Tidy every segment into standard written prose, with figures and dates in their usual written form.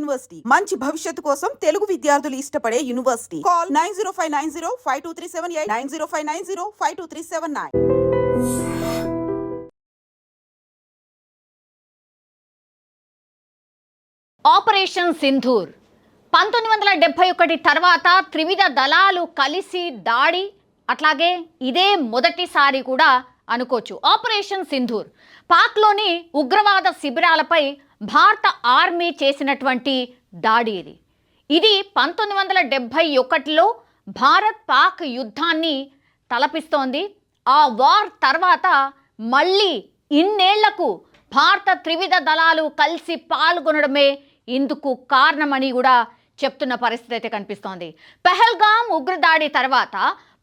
University మంచి భవిష్యత్తు కోసం తెలుగు విద్యార్థులు ఇష్టపడే యూనివర్సిటీ. కాల్ 9059052378 9059052379. ఆపరేషన్ సింధూర్ 1971 తర్వాత త్రివిధ దళాలు కలిసి దాడి, అట్లాగే ఇదే మొదటిసారి కూడా అనుకోవచ్చు. ఆపరేషన్ సింధూర్ పాక్లోని ఉగ్రవాద శిబిరాలపై భారత ఆర్మీ చేసినటువంటి దాడి. ఇది 1971లో భారత్ పాక్ యుద్ధాన్ని తలపిస్తోంది. ఆ వార్ తర్వాత మళ్ళీ ఇన్నేళ్లకు భారత త్రివిధ దళాలు కలిసి పాల్గొనడమే ఇందుకు కారణమని కూడా చెప్తున్న పరిస్థితి అయితే కనిపిస్తోంది. పెహల్గాం ఉగ్రదాడి తర్వాత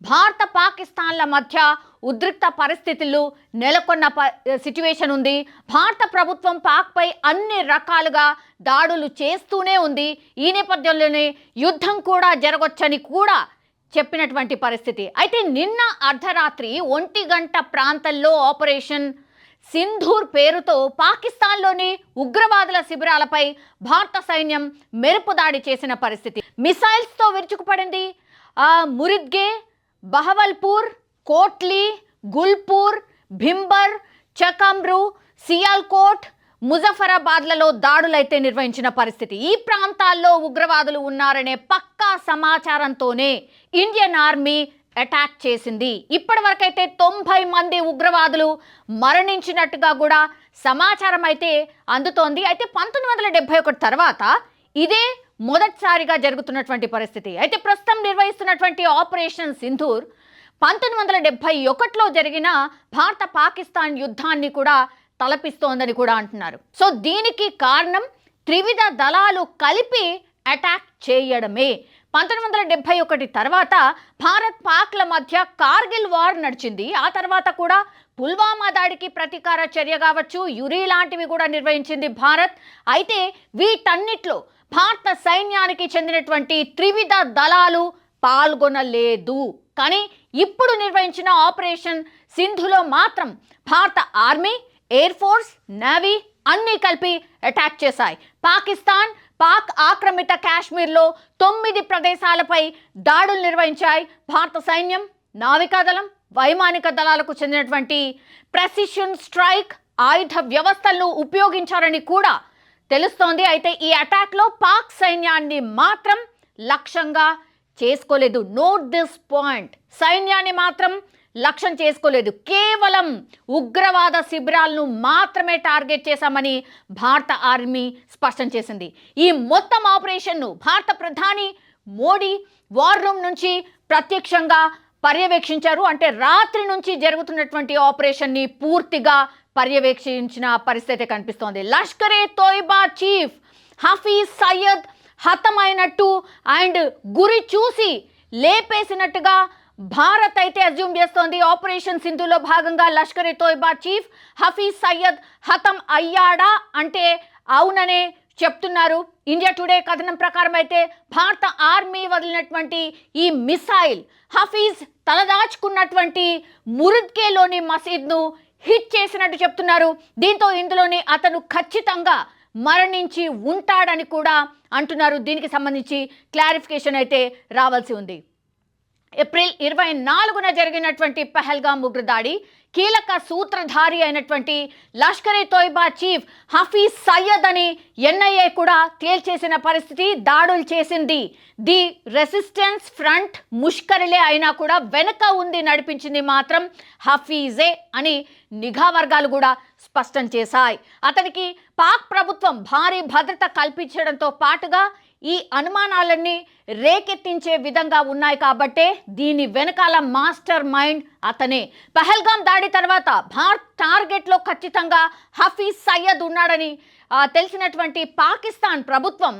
భారత పాకిస్తాన్ల మధ్య ఉద్రిక్త పరిస్థితులు నెలకొన్న సిచ్యువేషన్ ఉంది. భారత ప్రభుత్వం పాక్పై అన్ని రకాలుగా దాడులు చేస్తూనే ఉంది. ఈ నేపథ్యంలోనే యుద్ధం కూడా జరగొచ్చని కూడా చెప్పినటువంటి పరిస్థితి. అయితే నిన్న అర్ధరాత్రి 1 గంట ప్రాంతంలో ఆపరేషన్ సింధూర్ పేరుతో పాకిస్తాన్లోని ఉగ్రవాదుల శిబిరాలపై భారత సైన్యం మెరుపు దాడి చేసిన పరిస్థితి. మిసైల్స్తో విరుచుకుపడింది. మురిద్గే, బహవల్పూర్, కోట్లీ, గుల్పూర్, భింబర్, చకమ్రు, సియాల్కోట్, ముజఫరాబాద్లలో దాడులైతే నిర్వహించిన పరిస్థితి. ఈ ప్రాంతాల్లో ఉగ్రవాదులు ఉన్నారనే పక్కా సమాచారంతోనే ఇండియన్ ఆర్మీ అటాక్ చేసింది. ఇప్పటి వరకైతే 90 మంది ఉగ్రవాదులు మరణించినట్టుగా కూడా సమాచారం అయితే అందుతోంది. అయితే 1971 తర్వాత ఇదే మొదటిసారిగా జరుగుతున్నటువంటి పరిస్థితి. అయితే ప్రస్తుతం నిర్వహిస్తున్నటువంటి ఆపరేషన్ సింధూర్ 1971లో జరిగిన భారత పాకిస్తాన్ యుద్ధాన్ని కూడా తలపిస్తోందని కూడా అంటున్నారు. సో దీనికి కారణం త్రివిధ దళాలు కలిపి అటాక్ చేయడమే. 1971 తర్వాత భారత్ పాక్ల మధ్య కార్గిల్ వార్ నడిచింది. ఆ తర్వాత కూడా పుల్వామా దాడికి ప్రతీకార చర్య కావచ్చు, యురి లాంటివి కూడా నిర్వహించింది భారత్. అయితే వీటన్నిట్లో భారత సైన్యానికి చెందినటువంటి త్రివిధ దళాలు పాల్గొనలేదు. కానీ ఇప్పుడు నిర్వహించిన ఆపరేషన్ సింధులో మాత్రం భారత ఆర్మీ, ఎయిర్ ఫోర్స్, నేవీ అన్నీ కలిపి అటాక్ చేశాయి. పాక్ ఆక్రమిత కాశ్మీర్లో 9 ప్రదేశాలపై దాడులు నిర్వహించాయి. భారత సైన్యం, నావికాదళం, వైమానిక దళాలకు చెందినటువంటి ప్రెసిషన్ స్ట్రైక్ ఆయుధ వ్యవస్థలను ఉపయోగించారని కూడా తెలుస్తోంది. అయితే ఈ అటాక్లో పాక్ సైన్యాన్ని మాత్రం లక్ష్యంగా చేసుకోలేదు. Note this point. సైన్యాన్ని మాత్రం లక్ష్యం చేసుకోలేదు. కేవలం ఉగ్రవాద శిబిరాలను మాత్రమే టార్గెట్ చేశామని భారత ఆర్మీ స్పష్టం చేసింది. ఈ మొత్తం ఆపరేషన్ను భారత ప్రధాని మోడీ వార్ రూమ్ నుంచి ప్రత్యక్షంగా పర్యవేక్షించారు. అంటే రాత్రి నుంచి జరుగుతున్నటువంటి ఆపరేషన్ని పూర్తిగా పర్యవేక్షించిన పరిస్థితి కనిపిస్తోంది. లష్కరే తోయిబా చీఫ్ హఫీజ్ సయ్యద్ హతమైనట్టు అండ్ గురి చూసి లేపేసినట్టుగా భారత్ అయితే అజ్యూమ్ చేస్తోంది. ఆపరేషన్ సింధులో భాగంగా లష్కరే తోయిబా చీఫ్ హఫీజ్ సయ్యద్ హతం అయ్యాడా అంటే అవుననే చెప్తున్నారు. ఇండియా టుడే కథనం ప్రకారం అయితే భారత ఆర్మీ వదిలినటువంటి ఈ మిసైల్ హఫీజ్ తలదాచుకున్నటువంటి మురిద్కేలోని మసీద్ను హిట్ చేసినట్టు చెప్తున్నారు. దీంతో ఇందులోని అతను ఖచ్చితంగా మరణించి ఉంటాడని కూడా అంటున్నారు. దీనికి సంబంధించి క్లారిఫికేషన్ అయితే రావాల్సి ఉంది. ఏప్రిల్ 24న జరిగినటువంటి పెహల్గాం ఉగ్రదాడి కీలక సూత్రధారి అయినటువంటి లష్కరే తోయిబా చీఫ్ హఫీజ్ సయ్యద్ అని ఎన్ఐఏ కూడా తేల్చేసిన పరిస్థితి. దాడులు చేసింది ది రెసిస్టెన్స్ ఫ్రంట్ ముష్కరిలే అయినా కూడా వెనుక ఉంది నడిపించింది మాత్రం హఫీజే అని నిఘా వర్గాలు కూడా స్పష్టం చేశాయి. అతనికి పాక్ ప్రభుత్వం భారీ భద్రత కల్పించడంతో పాటుగా ఈ అనుమానాలన్నీ రేకెత్తించే విధంగా ఉన్నాయి కాబట్టే దీని వెనకాల మాస్టర్ మైండ్ అతనే. పహల్గాం దాడి తర్వాత భారత్ టార్గెట్లో ఖచ్చితంగా హఫీజ్ సయ్యద్ ఉన్నాడని తెలిసినటువంటి పాకిస్తాన్ ప్రభుత్వం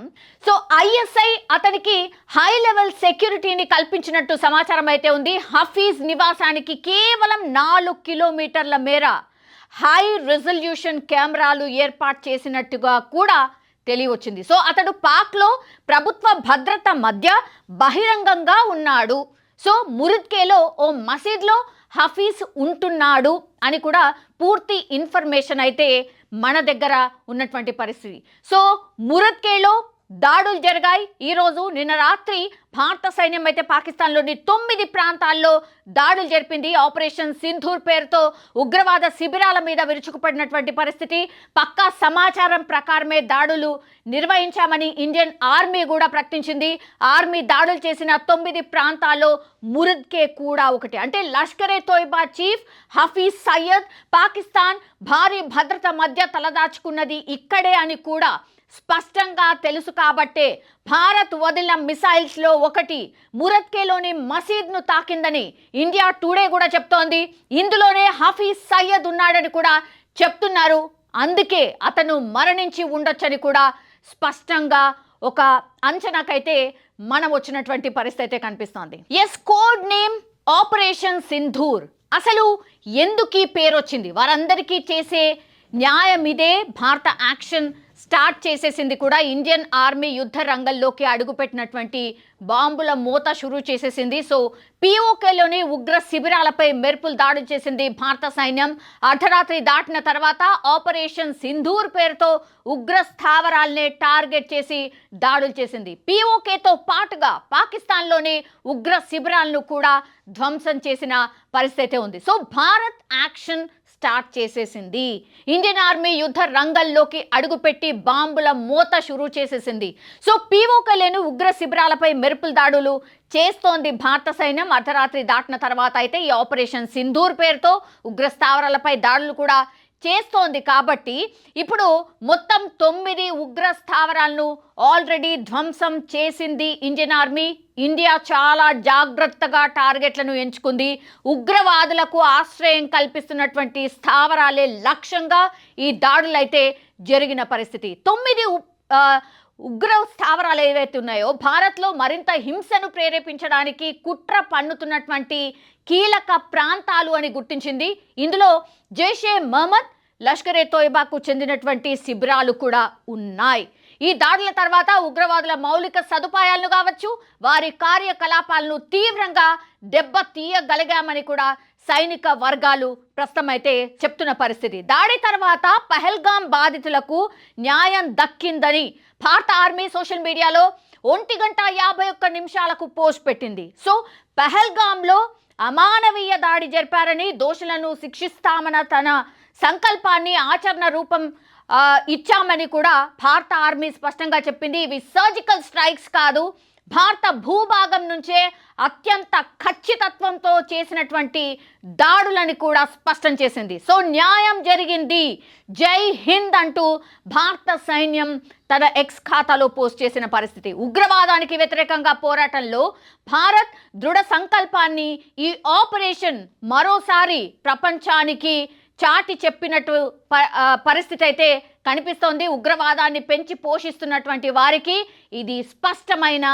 ఐఎస్ఐ అతనికి హై లెవెల్ సెక్యూరిటీని కల్పించినట్టు సమాచారం అయితే ఉంది. హఫీజ్ నివాసానికి కేవలం 4 కిలోమీటర్ల మేర హై రెజల్యూషన్ కెమెరాలు ఏర్పాటు చేసినట్టుగా కూడా తెలియవచ్చింది. అతడు పాక్లో ప్రభుత్వ భద్రత మధ్య బహిరంగంగా ఉన్నాడు. మురిద్కేలో ఓ మసీద్లో హఫీజ్ ఉంటున్నాడు అని కూడా పూర్తి ఇన్ఫర్మేషన్ అయితే మన దగ్గర ఉన్నటువంటి పరిస్థితి. మురిద్కేలో దాడులు జరిగాయి. ఈరోజు నిన్న రాత్రి భారత సైన్యం అయితే పాకిస్తాన్లోని 9 ప్రాంతాల్లో దాడులు జరిపింది. ఆపరేషన్ సింధూర్ పేరుతో ఉగ్రవాద శిబిరాల మీద విరుచుకుపడినటువంటి పరిస్థితి. పక్కా సమాచారం ప్రకారమే దాడులు నిర్వహించామని ఇండియన్ ఆర్మీ కూడా ప్రకటించింది. ఆర్మీ దాడులు చేసిన 9 ప్రాంతాల్లో మురద్కే కూడా ఒకటి. అంటే లష్కరే తోయిబా చీఫ్ హఫీజ్ సయ్యద్ పాకిస్తాన్ భారీ భద్రత మధ్య తలదాచుకున్నది ఇక్కడే అని కూడా స్పష్టంగా తెలుసు. కాబట్టే భారత్ వదిలిన మిసైల్స్లో ఒకటి మురద్కేలోని మసీద్ను తాకిందని ఇండియా టుడే కూడా చెప్తోంది. ఇందులోనే హఫీజ్ సయ్యద్ ఉన్నాడని కూడా చెప్తున్నారు. అందుకే అతను మరణించి ఉండొచ్చని కూడా స్పష్టంగా ఒక అంచనాకైతే మనం వచ్చినటువంటి పరిస్థితి అయితే కనిపిస్తోంది. Code name operation Sindoor. అసలు ఎందుకు ఈ పేరు వచ్చింది? వారందరికీ చేసే న్యాయం ఇదే. భారత యాక్షన్ స్టార్ట్ చేసేసింది కూడా. ఇండియన్ ఆర్మీ యుద్ధ రంగంలోకి అడుగుపెట్టినటువంటి బాంబుల మూత షురూ చేసేసింది. సో పిఓకేలోని ఉగ్ర శిబిరాలపై మెరుపులు దాడులు చేసింది భారత సైన్యం. అర్ధరాత్రి దాటిన తర్వాత ఆపరేషన్ సింధూర్ పేరుతో ఉగ్ర స్థావరాల్ని టార్గెట్ చేసి దాడులు చేసింది. పిఓకేతో పాటుగా పాకిస్తాన్లోని ఉగ్ర శిబిరాలను కూడా ధ్వంసం చేసిన పరిస్థితి ఉంది. సో భారత్ యాక్షన్ స్టార్ట్ చేసేసింది. ఇండియన్ ఆర్మీ యుద్ధ రంగంలోకి అడుగుపెట్టి బాంబుల మూత షురూ చేసేసింది. సో పిఓకేలోని ఉగ్ర శిబిరాలపై మెరుపుల దాడులు చేస్తోంది భారత సైన్యం. అర్ధరాత్రి దాటిన తర్వాత అయితే ఈ ఆపరేషన్ సింధూర్ పేరుతో ఉగ్ర స్థావరాలపై దాడులు కూడా చేస్తోంది. కాబట్టి ఇప్పుడు మొత్తం 9 ఉగ్ర స్థావరాలను ఆల్రెడీ ధ్వంసం చేసింది ఇండియన్ ఆర్మీ. ఇండియా చాలా జాగ్రత్తగా టార్గెట్లను ఎంచుకుంది. ఉగ్రవాదులకు ఆశ్రయం కల్పిస్తున్నటువంటి స్థావరాలే లక్ష్యంగా ఈ దాడులు అయితే జరిగిన పరిస్థితి. 9 ఉగ్ర స్థావరాలు ఏవైతే ఉన్నాయో భారత్లో మరింత హింసను ప్రేరేపించడానికి కుట్ర పన్నుతున్నటువంటి కీలక ప్రాంతాలు అని గుర్తించింది. ఇందులో జైషే మహమ్మద్, లష్కరే తోయిబాకు చెందినటువంటి శిబిరాలు కూడా ఉన్నాయి. ఈ దాడుల తర్వాత ఉగ్రవాదుల మౌలిక సదుపాయాలను కావచ్చు, వారి కార్యకలాపాలను తీవ్రంగా దెబ్బతీయగలిగామని కూడా సైనిక వర్గాలు ప్రస్తుతం అయితే చెప్తున్న పరిస్థితి. దాడి తర్వాత పహల్గామ్ బాధితులకు న్యాయం దక్కిందని భారత ఆర్మీ సోషల్ మీడియాలో 1:51 పోస్ట్ పెట్టింది. సో పహల్గామ్లో అమానవీయ దాడి జరిపారని, దోషులను శిక్షిస్తామన్న తన సంకల్పాన్ని ఆచరణ రూపం ఇచ్చామని కూడా భారత ఆర్మీ స్పష్టంగా చెప్పింది. ఇవి సర్జికల్ స్ట్రైక్స్ కాదు, భారత భూభాగం నుంచే అత్యంత ఖచ్చితత్వంతో చేసినటువంటి దాడులని కూడా స్పష్టం చేసింది. సో న్యాయం జరిగింది, జై హింద్ అంటూ భారత సైన్యం తన ఎక్స్ ఖాతాలో పోస్ట్ చేసిన పరిస్థితి. ఉగ్రవాదానికి వ్యతిరేకంగా పోరాటంలో భారత్ దృఢ సంకల్పాన్ని ఈ ఆపరేషన్ మరోసారి ప్రపంచానికి చాటి చెప్పినట్టు పరిస్థితి అయితే కనిపిస్తోంది. ఉగ్రవాదాన్ని పెంచి పోషిస్తున్నటువంటి వారికి ఇది స్పష్టమైన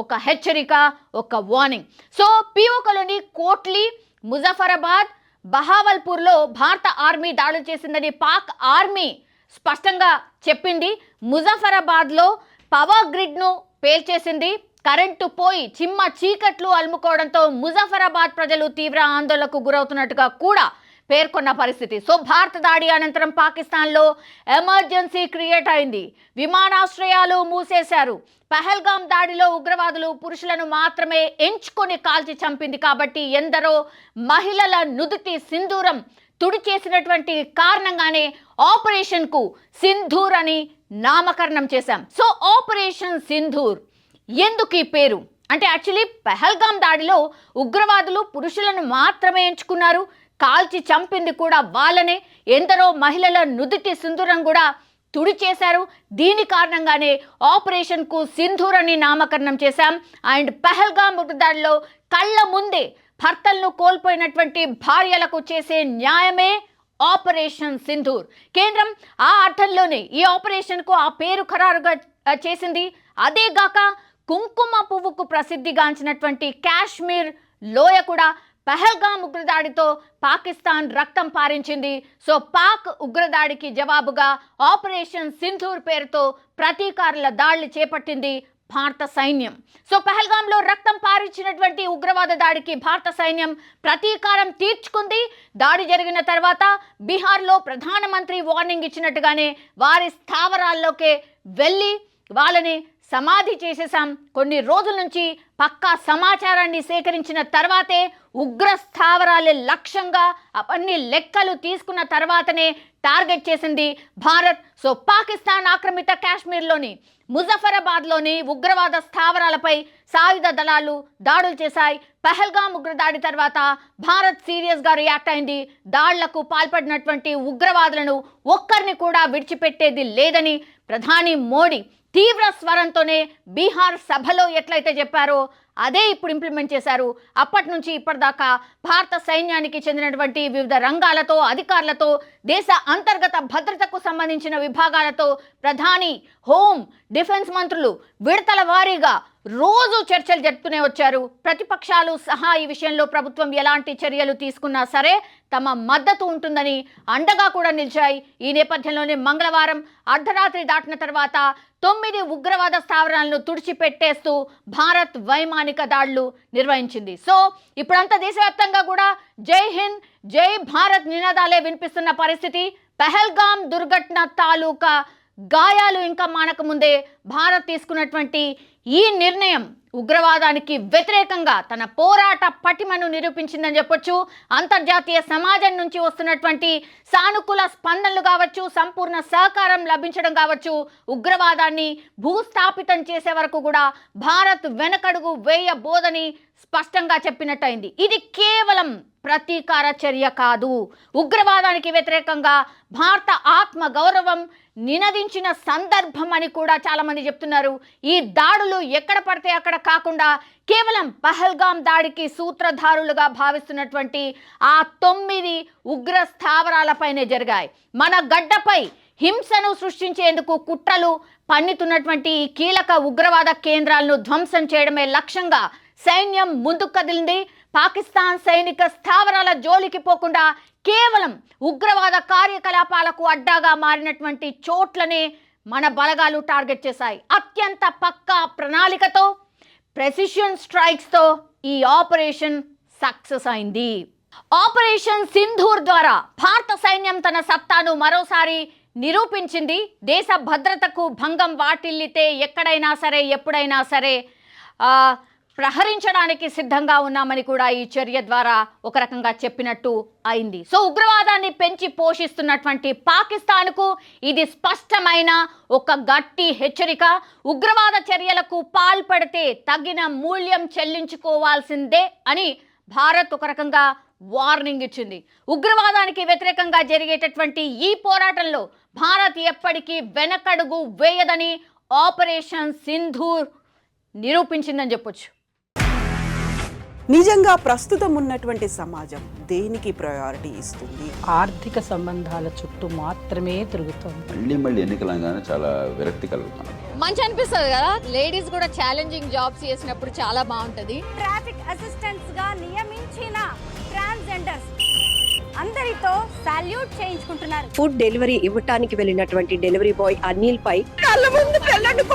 ఒక హెచ్చరిక, ఒక వార్నింగ్. సో పిఓకేలోని కోట్లీ, ముజఫరాబాద్, బహావల్పూర్లో భారత ఆర్మీ దాడులు చేసిందని పాక్ ఆర్మీ స్పష్టంగా చెప్పింది. ముజఫరాబాద్లో పవర్ గ్రిడ్ను పేల్చేసింది. కరెంటు పోయి చిమ్మ చీకట్లు అలుముకోవడంతో ముజఫరాబాద్ ప్రజలు తీవ్ర ఆందోళనకు గురవుతున్నట్టుగా కూడా పేర్కొన్న పరిస్థితి. సో భారత దాడి అనంతరం పాకిస్తాన్లో ఎమర్జెన్సీ క్రియేట్ అయింది. విమానాశ్రయాలు మూసేశారు. పహల్గామ్ దాడిలో ఉగ్రవాదులు పురుషులను మాత్రమే ఎంచుకొని కాల్చి చంపింది. కాబట్టి ఎందరో మహిళల నుదుటి సింధూరం తుడి చేసినటువంటి కారణంగానే ఆపరేషన్కు సింధూర్ అని నామకరణం చేశాం. సో ఆపరేషన్ సింధూర్ ఎందుకు ఈ పేరు అంటే యాక్చువల్లీ పహల్గామ్ దాడిలో ఉగ్రవాదులు పురుషులను మాత్రమే ఎంచుకున్నారు, కాల్చి చంపింది కూడా వాళ్ళనే. ఎందరో మహిళల నుదుటి సింధూరం కూడా తుడి చేశారు. దీని కారణంగానే ఆపరేషన్కు సింధూర్ అని నామకరణం చేశాం. అండ్ పహల్గామ్ దాడిలో కళ్ళ ముందే భర్తలను కోల్పోయినటువంటి భార్యలకు చేసే న్యాయమే ఆపరేషన్ సింధూర్. కేంద్రం ఆ అర్థంలోనే ఈ ఆపరేషన్కు ఆ పేరు ఖరారుగా చేసింది. అదేగాక కుంకుమ పువ్వుకు ప్రసిద్ధిగాంచినటువంటి కాశ్మీర్ లోయ కూడా పహల్గామ్ ఉగ్రదాడితో పాకిస్తాన్ రక్తం పారించింది. సో పాక్ ఉగ్రదాడికి జవాబుగా ఆపరేషన్ సింధూర్ పేరుతో ప్రతీకారుల దాడులు చేపట్టింది భారత సైన్యం. సో పహల్గామ్లో రక్తం పారించినటువంటి ఉగ్రవాద దాడికి భారత సైన్యం ప్రతీకారం తీర్చుకుంది. దాడి జరిగిన తర్వాత బీహార్లో ప్రధానమంత్రి వార్నింగ్ ఇచ్చినట్టుగానే వారి స్థావరాల్లోకే వెళ్ళి వాళ్ళని సమాధి చేసేసాం. కొన్ని రోజుల నుంచి పక్కా సమాచారాన్ని సేకరించిన తర్వాతే ఉగ్ర స్థావరాలే లక్ష్యంగా అవన్నీ లెక్కలు తీసుకున్న తర్వాతనే టార్గెట్ చేసింది భారత్. సో పాకిస్తాన్ ఆక్రమిత కాశ్మీర్లోని ముజఫరాబాద్లోని ఉగ్రవాద స్థావరాలపై సాయుధ దళాలు దాడులు చేశాయి. పహల్గామ్ ఉగ్రదాడి తర్వాత భారత్ సీరియస్గా రియాక్ట్ అయింది. దాడులకు పాల్పడినటువంటి ఉగ్రవాదులను ఒక్కరిని కూడా విడిచిపెట్టేది లేదని ప్రధాని మోడీ తీవ్ర స్వరంతోనే బీహార్ సభలో ఎట్లయితే చెప్పారో అదే ఇప్పుడు ఇంప్లిమెంట్ చేశారు. అప్పటి నుంచి ఇప్పటిదాకా భారత సైన్యానికి చెందినటువంటి వివిధ రంగాలతో అధికారులతో దేశ అంతర్గత భద్రతకు సంబంధించిన విభాగాలతో ప్రధాని, హోం, డిఫెన్స్ మంత్రులు విడతల వారీగా రోజు చర్చలు జరుపుతూనే వచ్చారు. ప్రతిపక్షాలు సహా ఈ విషయంలో ప్రభుత్వం ఎలాంటి చర్యలు తీసుకున్నా సరే తమ మద్దతు ఉంటుందని అండగా కూడా నిలిచాయి. ఈ నేపథ్యంలోనే మంగళవారం అర్ధరాత్రి దాటిన తర్వాత 9 ఉగ్రవాద స్థావరాలను తుడిచిపెట్టేస్తూ భారత్ వైమానిక దాడులు నిర్వహించింది. సో ఇప్పుడంతా దేశవ్యాప్తంగా కూడా జై హింద్, జై భారత్ నినాదాలే వినిపిస్తున్న పరిస్థితి. పహల్గామ్ దుర్ఘటన తాలూకా గాయాలు ఇంకా మానక ముందే భారత్ తీసుకున్నటువంటి ఈ నిర్ణయం ఉగ్రవాదానికి వ్యతిరేకంగా తన పోరాట పటిమను నిరూపించిందని చెప్పొచ్చు. అంతర్జాతీయ సమాజం నుంచి వస్తున్నటువంటి సానుకూల స్పందనలు కావచ్చు, సంపూర్ణ సహకారం లభించడం కావచ్చు, ఉగ్రవాదాన్ని భూస్థాపితం చేసే వరకు కూడా భారత్ వెనకడుగు వేయబోదని స్పష్టంగా చెప్పినట్టయింది. ఇది కేవలం ప్రతీకార చర్య కాదు, ఉగ్రవాదానికి వ్యతిరేకంగా భారత ఆత్మ గౌరవం నినదించిన సందర్భం అని కూడా చాలామంది చెప్తున్నారు. ఈ దాడులు ఎక్కడ పడితే అక్కడ కాకుండా కేవలం పహల్గామ్ దాడికి సూత్రధారులుగా భావిస్తున్నటువంటి ఆ 9 ఉగ్ర స్థావరాలపైనే జరిగాయి. మన గడ్డపై హింసను సృష్టించేందుకు కుట్రలు పన్నుతున్నటువంటి ఈ కీలక ఉగ్రవాద కేంద్రాలను ధ్వంసం చేయడమే లక్ష్యంగా సైన్యం ముందుకు కదిలింది. పాకిస్తాన్ సైనిక స్థావరాల జోలికి పోకుండా కేవలం ఉగ్రవాద కార్యకలాపాలకు అడ్డాగా మారినటువంటి చోట్లనే మన బలగాలు టార్గెట్ చేశాయి. అత్యంత పక్కా ప్రణాళికతో, ప్రెసిషన్ స్ట్రైక్స్తో ఈ ఆపరేషన్ సక్సెస్ అయింది. ఆపరేషన్ సింధూర్ ద్వారా భారత సైన్యం తన సత్తాను మరోసారి నిరూపించింది. దేశ భద్రతకు భంగం వాటిల్లితే ఎక్కడైనా సరే ఎప్పుడైనా సరే ప్రహరించడానికి సిద్ధంగా ఉన్నామని కూడా ఈ చర్య ద్వారా ఒక రకంగా చెప్పినట్టు అయింది. సో ఉగ్రవాదాన్ని పెంచి పోషిస్తున్నటువంటి పాకిస్తాన్కు ఇది స్పష్టమైన ఒక గట్టి హెచ్చరిక. ఉగ్రవాద చర్యలకు పాల్పడితే తగిన మూల్యం చెల్లించుకోవాల్సిందే అని భారత్ ఒక రకంగా వార్నింగ్ ఇచ్చింది. ఉగ్రవాదానికి వ్యతిరేకంగా జరిగేటటువంటి ఈ పోరాటంలో భారత్ ఎప్పటికీ వెనకడుగు వేయదని ఆపరేషన్ సింధూర్ నిరూపించిందని చెప్పొచ్చు. నిజంగా ప్రస్తుతం ఉన్నటువంటి సమాజం దేనికి ప్రయారిటీ ఇస్తుంది? ఆర్థిక సంబంధాల చుట్టూ మాత్రమే తిరుగుతోంది. మళ్ళీ ఎన్నికలంగానే చాలా విరక్తి కలుగుతున్నాం. మంచి అనిపిస్తుంది కదా, లేడీస్ కూడా ఛాలెంజింగ్ జాబ్స్ చేసినప్పుడు చాలా బాగుంటది. ట్రాఫిక్ అసిస్టెంట్స్ గా నియమించిన ట్రాన్స్జెండర్స్ అందరితో సాల్యూట్ చేయించుకుంటున్నారు. ఫుడ్ డెలివరీ ఇవ్వటానికి వెళ్ళినటువంటి డెలివరీ బాయ్ అనిల్ పై కళ్ళ ముందు పెళ్ళండి